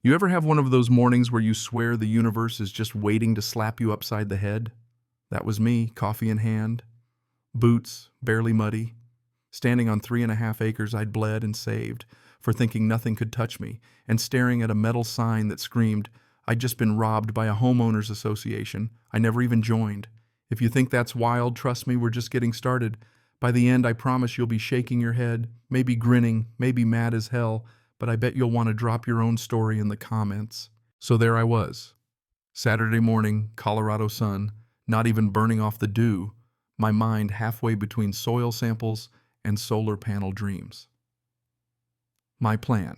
You ever have one of those mornings where you swear the universe is just waiting to slap you upside the head? That was me, coffee in hand, boots, barely muddy, standing on 3.5 acres I'd bled and saved for thinking nothing could touch me, and staring at a metal sign that screamed, I'd just been robbed by a homeowners association I never even joined. If you think that's wild, trust me, we're just getting started. By the end, I promise you'll be shaking your head, maybe grinning, maybe mad as hell, but I bet you'll want to drop your own story in the comments. So there I was. Saturday morning, Colorado sun, not even burning off the dew, my mind halfway between soil samples and solar panel dreams. My plan.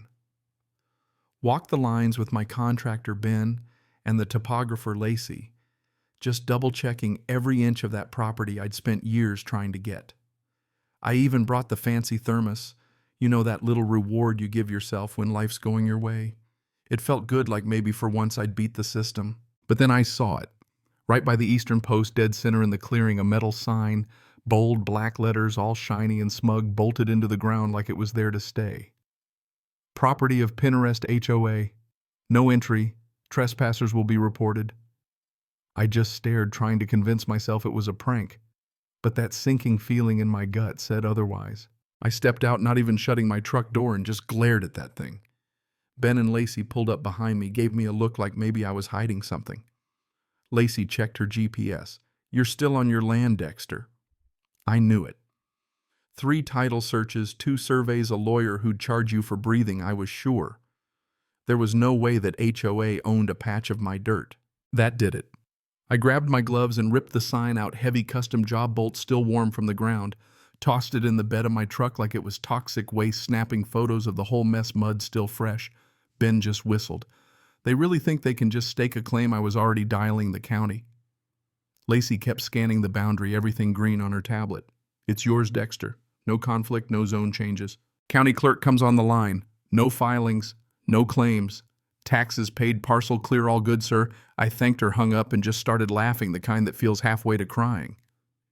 Walk the lines with my contractor Ben and the topographer Lacey, just double-checking every inch of that property I'd spent years trying to get. I even brought the fancy thermos, you know, that little reward you give yourself when life's going your way. It felt good, like maybe for once I'd beat the system. But then I saw it. Right by the eastern post, dead center in the clearing, a metal sign, bold black letters, all shiny and smug, bolted into the ground like it was there to stay. Property of Pinterest HOA. No entry. Trespassers will be reported. I just stared, trying to convince myself it was a prank. But that sinking feeling in my gut said otherwise. I stepped out, not even shutting my truck door, and just glared at that thing. Ben and Lacey pulled up behind me, gave me a look like maybe I was hiding something. Lacey checked her GPS. You're still on your land, Dexter. I knew it. 3 title searches, 2 surveys, a lawyer who'd charge you for breathing, I was sure. There was no way that HOA owned a patch of my dirt. That did it. I grabbed my gloves and ripped the sign out, heavy custom job bolt still warm from the ground, tossed it in the bed of my truck like it was toxic waste, snapping photos of the whole mess, mud still fresh. Ben just whistled. They really think they can just stake a claim? I was already dialing the county. Lacey kept scanning the boundary, everything green on her tablet. It's yours, Dexter. No conflict, no zone changes. County clerk comes on the line. No filings, no claims. Taxes paid, parcel clear, all good, sir. I thanked her, hung up, and just started laughing, the kind that feels halfway to crying.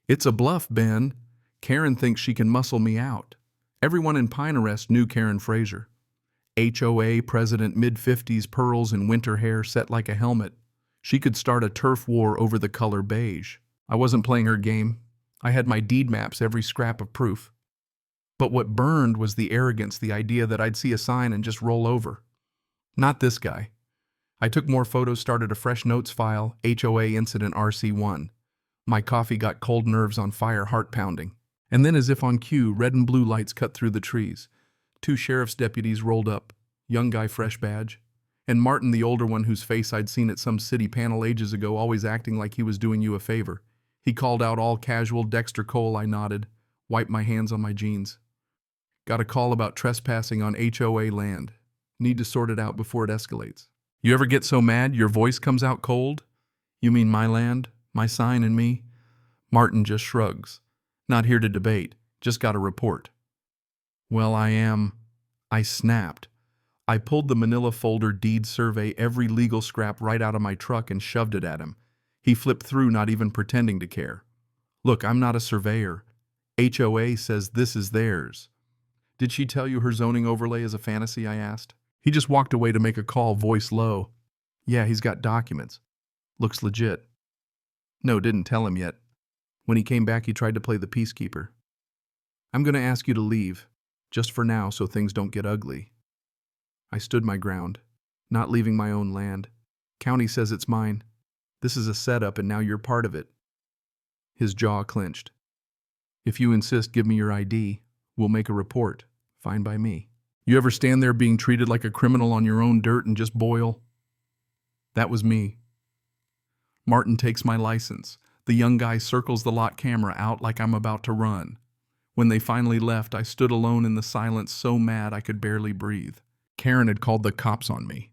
It's a bluff, Ben. Karen thinks she can muscle me out. Everyone in Pinterest knew Karen Fraser. HOA president, mid-50s, pearls in winter hair set like a helmet. She could start a turf war over the color beige. I wasn't playing her game. I had my deed maps, every scrap of proof. But what burned was the arrogance, the idea that I'd see a sign and just roll over. Not this guy. I took more photos, started a fresh notes file, HOA incident RC1. My coffee got cold, nerves on fire, heart pounding. And then, as if on cue, red and blue lights cut through the trees. 2 sheriff's deputies rolled up, young guy, fresh badge. And Martin, the older one whose face I'd seen at some city panel ages ago, always acting like he was doing you a favor. He called out, all casual, Dexter Cole. I nodded, wiped my hands on my jeans. Got a call about trespassing on HOA land. Need to sort it out before it escalates. You ever get so mad your voice comes out cold? You mean my land, my sign, and me? Martin just shrugs. Not here to debate, just got a report. Well, I snapped. I pulled the manila folder, deed survey, every legal scrap right out of my truck and shoved it at him. He flipped through, not even pretending to care. Look, I'm not a surveyor. HOA says this is theirs. Did she tell you her zoning overlay is a fantasy? I asked. He just walked away to make a call, voice low. Yeah, he's got documents. Looks legit. No, didn't tell him yet. When he came back, he tried to play the peacekeeper. I'm going to ask you to leave, just for now, so things don't get ugly. I stood my ground, not leaving my own land. County says it's mine. This is a setup, and now you're part of it. His jaw clenched. If you insist, give me your ID. We'll make a report. Fine by me. You ever stand there being treated like a criminal on your own dirt and just boil? That was me. Martin takes my license. The young guy circles the lot camera out like I'm about to run. When they finally left, I stood alone in the silence, so mad I could barely breathe. Karen had called the cops on me,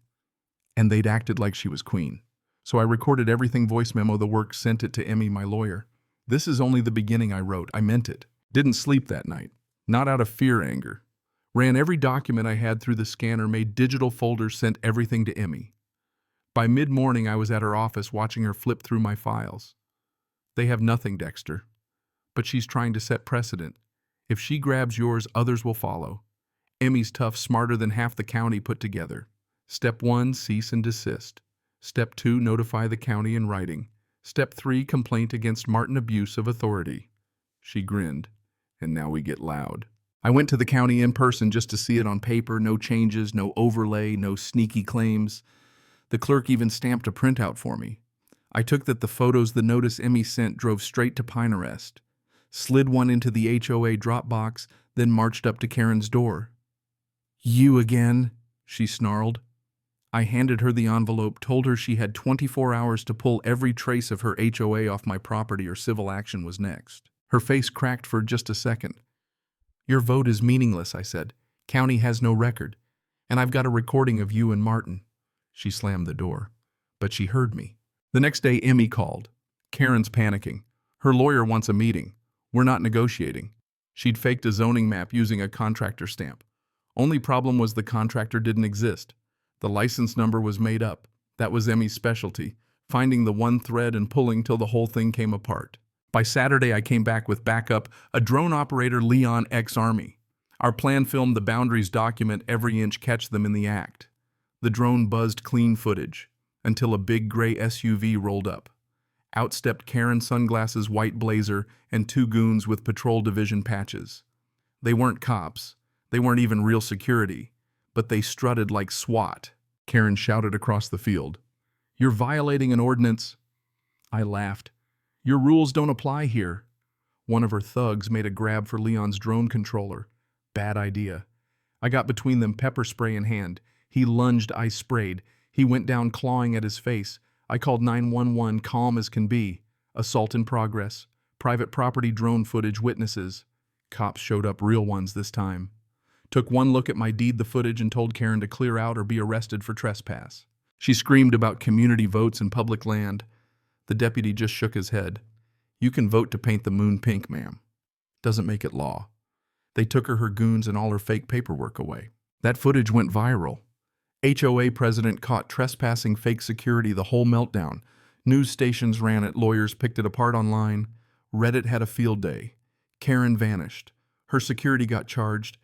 and they'd acted like she was queen. So I recorded everything, voice memo, the work, sent it to Emmy, my lawyer. This is only the beginning, I wrote. I meant it. Didn't sleep that night. Not out of fear, anger. Ran every document I had through the scanner, made digital folders, sent everything to Emmy. By mid-morning, I was at her office watching her flip through my files. They have nothing, Dexter. But she's trying to set precedent. If she grabs yours, others will follow. Emmy's tough, smarter than half the county put together. Step 1, cease and desist. Step 2, notify the county in writing. Step 3, complaint against Martin, abuse of authority. She grinned, and now we get loud. I went to the county in person just to see it on paper, no changes, no overlay, no sneaky claims. The clerk even stamped a printout for me. I took the photos the notice Emmy sent, drove straight to Pinarest, slid one into the HOA drop box, then marched up to Karen's door. "You again?" she snarled. I handed her the envelope, told her she had 24 hours to pull every trace of her HOA off my property or civil action was next. Her face cracked for just a second. "Your vote is meaningless," I said. "County has no record, and I've got a recording of you and Martin." She slammed the door, but she heard me. The next day, Emmy called. "Karen's panicking. Her lawyer wants a meeting. We're not negotiating." She'd faked a zoning map using a contractor stamp. Only problem was the contractor didn't exist. The license number was made up. That was Emmy's specialty, finding the one thread and pulling till the whole thing came apart. By Saturday, I came back with backup, a drone operator, Leon, ex-Army. Our plan filmed the boundaries, document every inch, catch them in the act. The drone buzzed clean footage until a big gray SUV rolled up. Out stepped Karen, sunglasses, white blazer, and 2 goons with patrol division patches. They weren't cops. They weren't even real security, but they strutted like SWAT. Karen shouted across the field, "You're violating an ordinance." I laughed. "Your rules don't apply here." One of her thugs made a grab for Leon's drone controller. Bad idea. I got between them, pepper spray in hand. He lunged, I sprayed. He went down clawing at his face. I called 911, calm as can be. Assault in progress. Private property drone footage, witnesses. Cops showed up, real ones this time. Took one look at my deed, the footage, and told Karen to clear out or be arrested for trespass. She screamed about community votes and public land. The deputy just shook his head. "You can vote to paint the moon pink, ma'am. Doesn't make it law." They took her goons, and all her fake paperwork away. That footage went viral. HOA president caught trespassing, fake security, the whole meltdown. News stations ran it, lawyers picked it apart online. Reddit had a field day. Karen vanished. Her security got charged.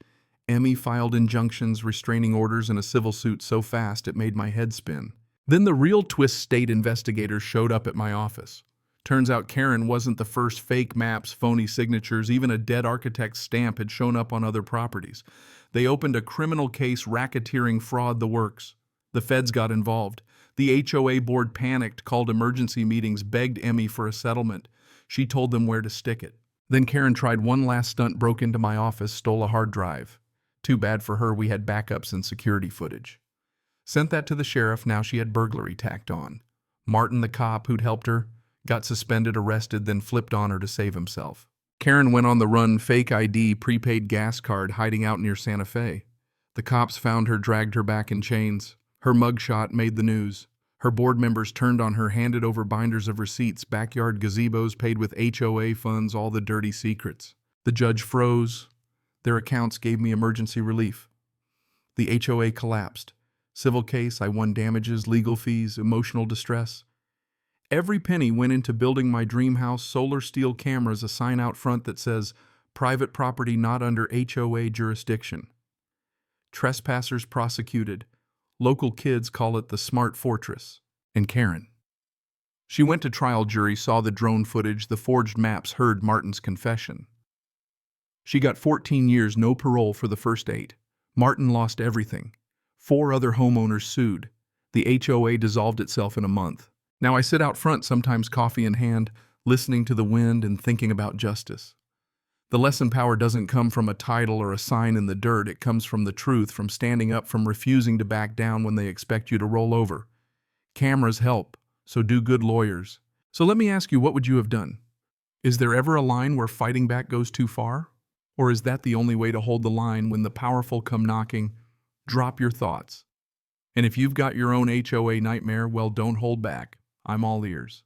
Emmy filed injunctions, restraining orders, and a civil suit so fast it made my head spin. Then the real twist, state investigators showed up at my office. Turns out Karen wasn't the first. Fake maps, phony signatures, even a dead architect's stamp had shown up on other properties. They opened a criminal case, racketeering, fraud, the works. The feds got involved. The HOA board panicked, called emergency meetings, begged Emmy for a settlement. She told them where to stick it. Then Karen tried one last stunt, broke into my office, stole a hard drive. Too bad for her, we had backups and security footage. Sent that to the sheriff, now she had burglary tacked on. Martin, the cop who'd helped her, got suspended, arrested, then flipped on her to save himself. Karen went on the run, fake ID, prepaid gas card, hiding out near Santa Fe. The cops found her, dragged her back in chains. Her mugshot made the news. Her board members turned on her, handed over binders of receipts, backyard gazebos paid with HOA funds, all the dirty secrets. The judge froze. Their accounts gave me emergency relief. The HOA collapsed. Civil case, I won damages, legal fees, emotional distress. Every penny went into building my dream house, solar steel cameras, a sign out front that says, "Private property not under HOA jurisdiction." Trespassers prosecuted. Local kids call it the smart fortress. And Karen. She went to trial, jury saw the drone footage, the forged maps, heard Martin's confession. She got 14 years, no parole for the first 8. Martin lost everything. 4 other homeowners sued. The HOA dissolved itself in a month. Now I sit out front, sometimes coffee in hand, listening to the wind and thinking about justice. The lesson power doesn't come from a title or a sign in the dirt. It comes from the truth, from standing up, from refusing to back down when they expect you to roll over. Cameras help, so do good lawyers. So let me ask you, what would you have done? Is there ever a line where fighting back goes too far? Or is that the only way to hold the line when the powerful come knocking? Drop your thoughts. And if you've got your own HOA nightmare, well, don't hold back. I'm all ears.